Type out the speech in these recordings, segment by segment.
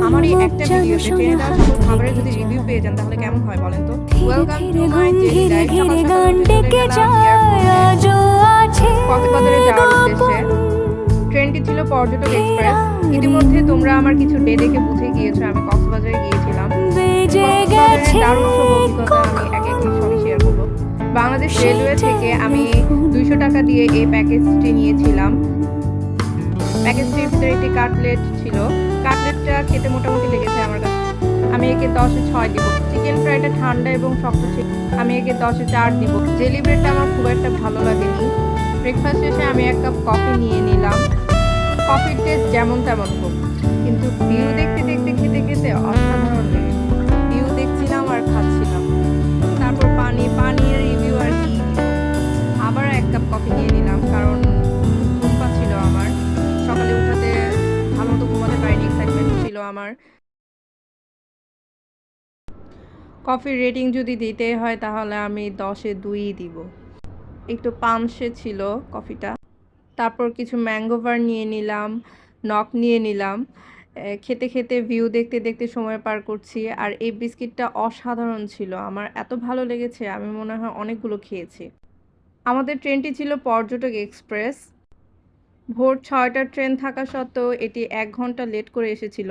আমার এই একটা ভিডিওতে ট্রেনে দেওয়া সকল খাবারের যদি রিভিউ পেয়ে যান তাহলে কেমন হয় বলেন তো। Welcome to my daily life. সকাল সকাল উঠে চলে গেলাম কক্সবাজারে যাওয়ার উদ্দেশ্যে। ট্রেনটি ছিল পর্যটক এক্সপ্রেস। ইতিমধ্যে তোমরা আমার কিছু ডে দেখে বুঝে গিয়েছো আমি কক্সবাজারে গিয়েছিলাম। কক্সবাজারের দারুণ সব অভিজ্ঞতা আমি একে একে সবই শেয়ার করবো। বাংলাদেশ রেলওয়ে থেকে আমি 200 টাকা দিয়ে এই প্যাকেজটি নিয়েছিলাম। প্যাকেজটির ভিতরে একটি কাটলেট ছিল। কাটলেটটা খেতে মোটামুটি লেগেছে আমার কাছে। আমি একে 10-এ 6 দিব। চিকেন ফ্রাইটা ঠান্ডা এবং শক্ত ছিল, আমি একে 10-এ 4 দিব। জেলি ব্রেডটা আমার খুব একটা ভালো লাগেনি। ব্রেকফাস্ট শেষে আমি 1 কাপ কফি নিয়ে নিলাম। কফির টেস্ট যেমন তেমন হোক, কিন্তু ভিউ দেখতে দেখতে খেতে খেতে অসাধারণ লেগেছে। ভিউ দেখছিলাম আর খাচ্ছিলাম। তারপর পানির রিভিউ আর কি, আবার 1 কাপ কফি নিয়ে নিলাম কারণ ঘুম পাচ্ছিল আমার। সকালে উঠাতে ভালো মতো ঘুমাতে পারিনি, এক্সাইটমেন্ট ছিল আমার। কফির রেটিং যদি দিতে হয় তাহলে আমি 10-এ 2 দিব। একটু পানসে ছিল কফিটা। তারপর কিছু ম্যাঙ্গোভার নিয়ে নিলাম, নক নিয়ে নিলাম। খেতে খেতে ভিউ দেখতে দেখতে সময় পার করছি। আর এই বিস্কিটটা অসাধারণ ছিল, আমার এত ভালো লেগেছে, আমি মনে হয় অনেকগুলো খেয়েছি। আমাদের ট্রেনটি ছিল পর্যটক এক্সপ্রেস। ভোর 6টার ট্রেন থাকা সত্ত্বেও এটি 1 ঘন্টা লেট করে এসেছিল।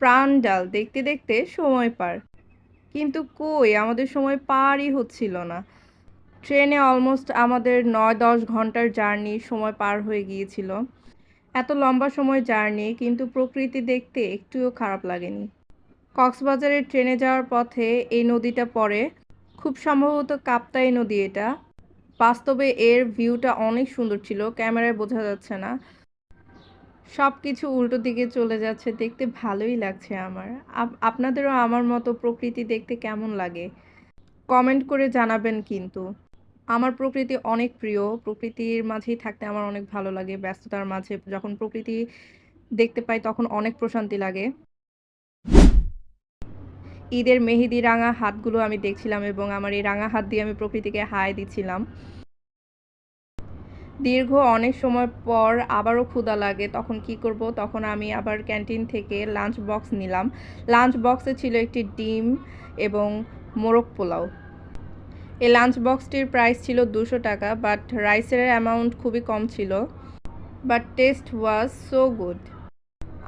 প্রাণডাল দেখতে দেখতে সময় পার, কিন্তু কই আমাদের সময় পারই হচ্ছিল না। ট্রেনে অলমোস্ট আমাদের 9-10 ঘন্টার জার্নি সময় পার হয়ে গিয়েছিল। এত লম্বা সময় জার্নি, কিন্তু প্রকৃতি দেখতে একটুও খারাপ লাগেনি। কক্সবাজারের ট্রেনে যাওয়ার পথে এই নদীটা পড়ে, খুব সম্ভবত কাপ্তাই নদী এটা। বাস্তবে এর ভিউটা অনেক সুন্দর ছিল, ক্যামেরায় বোঝা যাচ্ছে না। সব কিছু উল্টো দিকে চলে যাচ্ছে, দেখতে ভালোই লাগছে আমার। আপনাদেরও আমার মতো প্রকৃতি দেখতে কেমন লাগে কমেন্ট করে জানাবেন কিন্তু। আমার প্রকৃতি অনেক প্রিয়, প্রকৃতির মাঝেই থাকতে আমার অনেক ভালো লাগে। ব্যস্ততার মাঝে যখন প্রকৃতি দেখতে পাই তখন অনেক প্রশান্তি লাগে। ঈদের মেহেদি রাঙা হাতগুলো আমি দেখছিলাম এবং আমার এই রাঙা হাত দিয়ে আমি প্রকৃতিকে হাই দিচ্ছিলাম। দীর্ঘ অনেক সময় পর আবারও ক্ষুধা লাগে, তখন কি করব, তখন আমি আবার ক্যান্টিন থেকে লাঞ্চ বক্স নিলাম। লাঞ্চ বক্সে ছিল একটি ডিম এবং মোরগ পোলাও। এই লাঞ্চ বক্সটির প্রাইস ছিল 200 টাকা, বাট রাইসের অ্যামাউন্ট খুবই কম ছিল। But test was so good.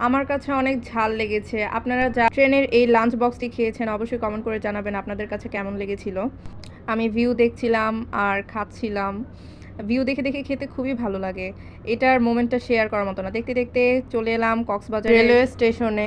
আমার কাছে অনেক ঝাল লেগেছে। আপনারা যা ট্রেনের এই লাঞ্চ বক্সটি খেয়েছেন অবশ্যই কমেন্ট করে জানাবেন আপনাদের কাছে কেমন লেগেছিল। আমি ভিউ দেখছিলাম আর খাচ্ছিলাম। ভিউ দেখে দেখে খেতে খুবই ভালো লাগে। এটার মোমেন্টটা শেয়ার করার মতো না। দেখতে দেখতে চলে এলাম কক্সবাজার রেলওয়ে স্টেশনে।